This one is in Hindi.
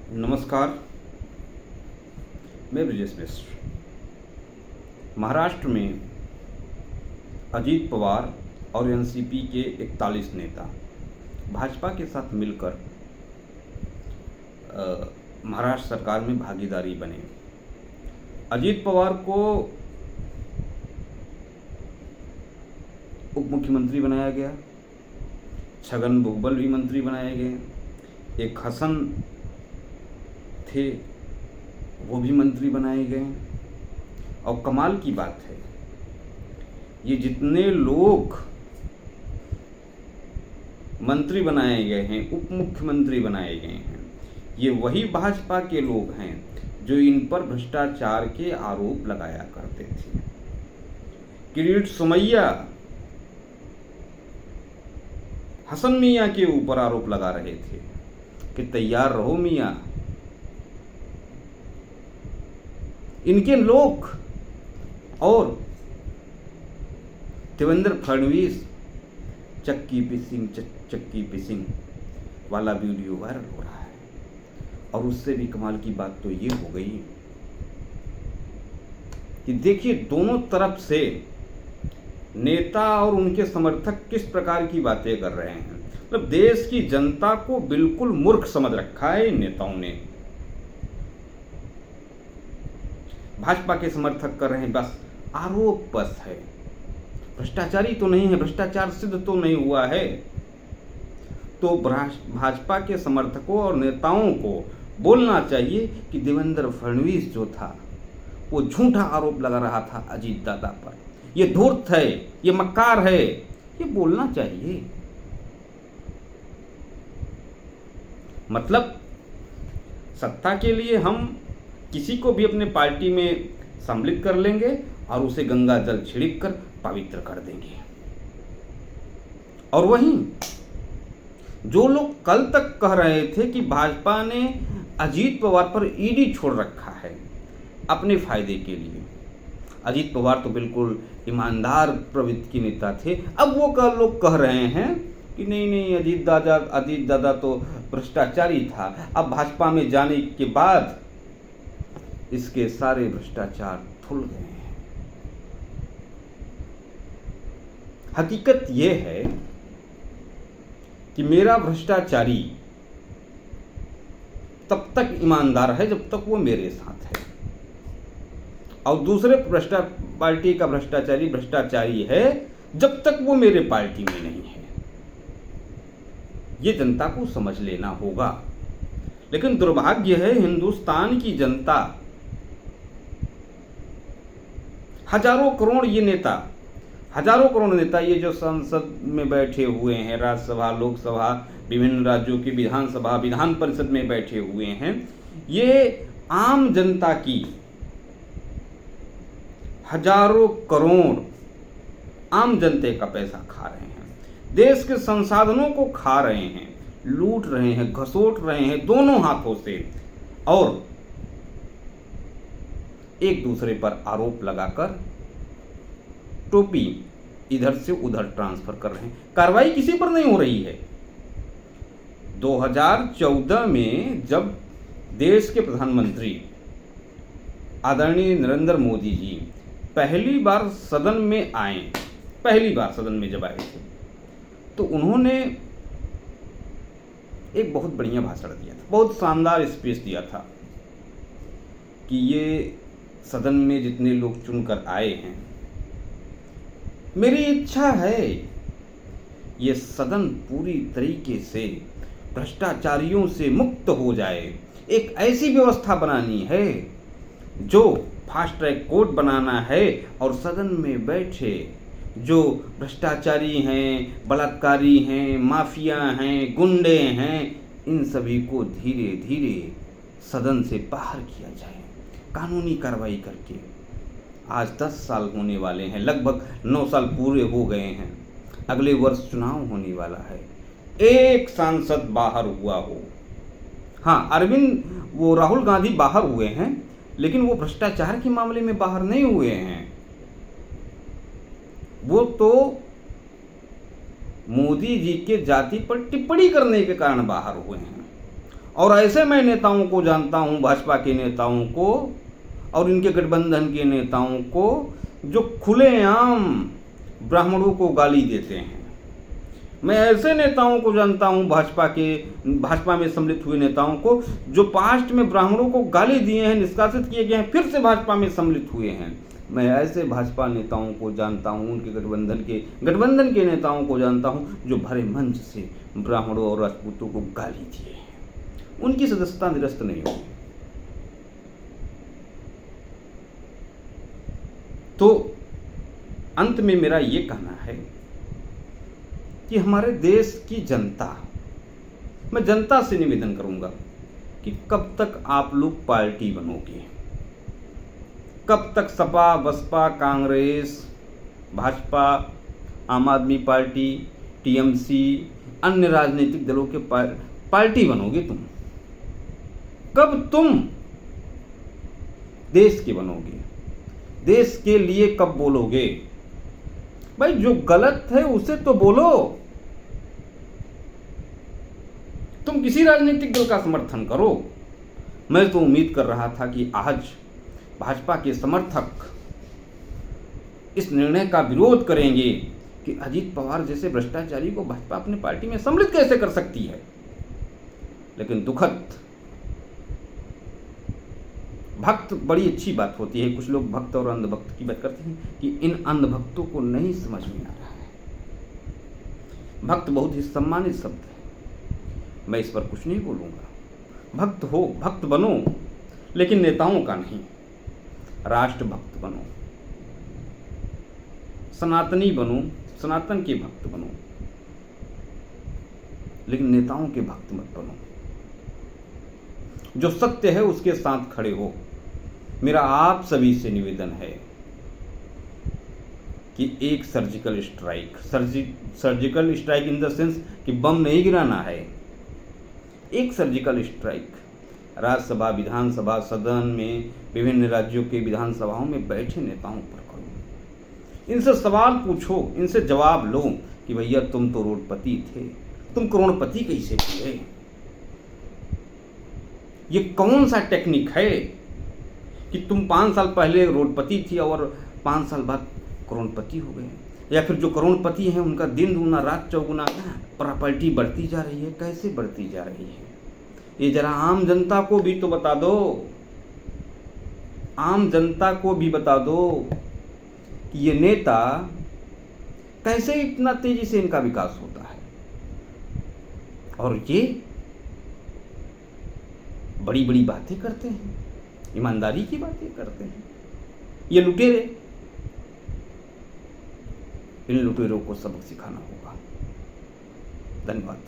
नमस्कार, मैं ब्रजेश मिश्र। महाराष्ट्र में अजीत पवार और एनसीपी के 41 नेता भाजपा के साथ मिलकर महाराष्ट्र सरकार में भागीदारी बने। अजीत पवार को उप मुख्यमंत्री बनाया गया, छगन भुजबल भी मंत्री बनाए गए, एक हसन थे वो भी मंत्री बनाए गए। और कमाल की बात है, ये जितने लोग मंत्री बनाए गए हैं, उप मुख्यमंत्री बनाए गए हैं, ये वही भाजपा के लोग हैं जो इन पर भ्रष्टाचार के आरोप लगाया करते थे। किरीट सोमैया हसन मियां के ऊपर आरोप लगा रहे थे कि तैयार रहो मियां। इनके लोग और देवेंद्र फडणवीस चक्की पिसिंग वाला वीडियो वायरल हो रहा है। और उससे भी कमाल की बात तो ये हो गई कि देखिए दोनों तरफ से नेता और उनके समर्थक किस प्रकार की बातें कर रहे हैं। मतलब देश की जनता को बिल्कुल मूर्ख समझ रखा है इन नेताओं ने। भाजपा के समर्थक कर रहे हैं बस आरोप बस है, भ्रष्टाचारी तो नहीं है, भ्रष्टाचार सिद्ध तो नहीं हुआ है। तो भाजपा के समर्थकों और नेताओं को बोलना चाहिए कि देवेंद्र फडणवीस जो था वो झूठा आरोप लगा रहा था अजीत दादा पर, ये धूर्त है, ये मक्कार है, ये बोलना चाहिए। मतलब सत्ता के लिए हम किसी को भी अपने पार्टी में सम्मिलित कर लेंगे और उसे गंगा जल छिड़क कर पवित्र कर देंगे। और वहीं जो लोग कल तक कह रहे थे कि भाजपा ने अजीत पवार पर ईडी छोड़ रखा है अपने फायदे के लिए, अजीत पवार तो बिल्कुल ईमानदार प्रवृत्ति के नेता थे, अब वो लोग कह रहे हैं कि नहीं अजीत दादा तो भ्रष्टाचारी था, अब भाजपा में जाने के बाद इसके सारे भ्रष्टाचार धुल गए हैं। हकीकत यह है कि मेरा भ्रष्टाचारी तब तक ईमानदार है जब तक वो मेरे साथ है, और दूसरे पार्टी का भ्रष्टाचारी है जब तक वो मेरे पार्टी में नहीं है। ये जनता को समझ लेना होगा। लेकिन दुर्भाग्य है, हिंदुस्तान की जनता हजारों करोड़ नेता ये जो संसद में बैठे हुए हैं, राज्यसभा, लोकसभा, विभिन्न राज्यों की विधानसभा, विधान परिषद में बैठे हुए हैं, ये आम जनता की हजारों करोड़ आम जनते का पैसा खा रहे हैं, देश के संसाधनों को खा रहे हैं, लूट रहे हैं, घसोट रहे हैं दोनों हाथों से, और एक दूसरे पर आरोप लगाकर टोपी इधर से उधर ट्रांसफर कर रहे हैं। कार्रवाई किसी पर नहीं हो रही है। 2014 में जब देश के प्रधानमंत्री आदरणीय नरेंद्र मोदी जी पहली बार सदन में जब आए थे, तो उन्होंने एक बहुत बढ़िया भाषण दिया था, बहुत शानदार स्पीच दिया था कि ये सदन में जितने लोग चुनकर आए हैं, मेरी इच्छा है ये सदन पूरी तरीके से भ्रष्टाचारियों से मुक्त हो जाए। एक ऐसी व्यवस्था बनानी है, जो फास्ट ट्रैक कोर्ट बनाना है, और सदन में बैठे जो भ्रष्टाचारी हैं, बलात्कारी हैं, माफिया हैं, गुंडे हैं, इन सभी को धीरे धीरे सदन से बाहर किया जाए कानूनी कार्रवाई करके। आज 10 साल होने वाले हैं, लगभग 9 साल पूरे हो गए हैं, अगले वर्ष चुनाव होने वाला है, एक सांसद बाहर हुआ हो। हाँ, राहुल गांधी बाहर हुए हैं, लेकिन वो भ्रष्टाचार के मामले में बाहर नहीं हुए हैं, वो तो मोदी जी के जाति पर टिप्पणी करने के कारण बाहर हुए हैं। और ऐसे मैं नेताओं को जानता हूं, भाजपा के नेताओं को और इनके गठबंधन के नेताओं को, जो खुलेआम ब्राह्मणों को गाली देते हैं। मैं ऐसे नेताओं को जानता हूं, भाजपा में सम्मिलित हुए नेताओं को, जो पास्ट में ब्राह्मणों को गाली दिए हैं, निष्कासित किए गए हैं, फिर से भाजपा में सम्मिलित हुए हैं। मैं ऐसे भाजपा नेताओं को जानता हूं, उनके गठबंधन के नेताओं को जानता हूं, जो भरे मंच से ब्राह्मणों और राजपूतों को गाली दिए हैं। उनकी सदस्यता निरस्त नहीं होगी। तो अंत में मेरा ये कहना है कि हमारे देश की जनता, मैं जनता से निवेदन करूंगा कि कब तक आप लोग पार्टी बनोगे? कब तक सपा, बसपा, कांग्रेस, भाजपा, आम आदमी पार्टी, टीएमसी, अन्य राजनीतिक दलों के पार्टी बनोगे तुम? कब तुम देश के बनोगे? देश के लिए कब बोलोगे? भाई जो गलत है उसे तो बोलो। तुम किसी राजनीतिक दल का समर्थन करो। मैं तो उम्मीद कर रहा था कि आज भाजपा के समर्थक इस निर्णय का विरोध करेंगे कि अजीत पवार जैसे भ्रष्टाचारी को भाजपा अपनी पार्टी में सम्मिलित कैसे कर सकती है। लेकिन दुखद, भक्त बड़ी अच्छी बात होती है। कुछ लोग भक्त और अंधभक्त की बात करते हैं कि इन अंधभक्तों को नहीं समझ में आ रहा है। भक्त बहुत ही सम्मानित शब्द है, मैं इस पर कुछ नहीं बोलूंगा। भक्त हो, भक्त बनो, लेकिन नेताओं का नहीं। राष्ट्रभक्त बनो, सनातनी बनो, सनातन के भक्त बनो, लेकिन नेताओं के भक्त मत बनो। जो सत्य है उसके साथ खड़े हो। मेरा आप सभी से निवेदन है कि एक surgical strike in the sense कि बम नहीं गिराना है। एक सर्जिकल स्ट्राइक राज्यसभा, विधानसभा, सदन में, विभिन्न राज्यों के विधानसभाओं में बैठे नेताओं पर करो। इनसे सवाल पूछो, इनसे जवाब लो कि भैया तुम तो करोड़पति थे, तुम करोड़पति कैसे हुए? ये कौन सा टेक्निक है कि तुम 5 साल पहले करोड़पति थी और 5 साल बाद करोड़पति हो गए? या फिर जो करोड़पति हैं उनका दिन दूना रात चौगुना प्रॉपर्टी बढ़ती जा रही है। कैसे बढ़ती जा रही है? ये जरा आम जनता को भी तो बता दो। आम जनता को भी बता दो कि ये नेता कैसे इतना तेजी से इनका विकास होता है और ये बड़ी बड़ी बातें करते हैं, ईमानदारी की बातें करते हैं। ये लुटेरे, इन लुटेरों को सबक सिखाना होगा। धन्यवाद।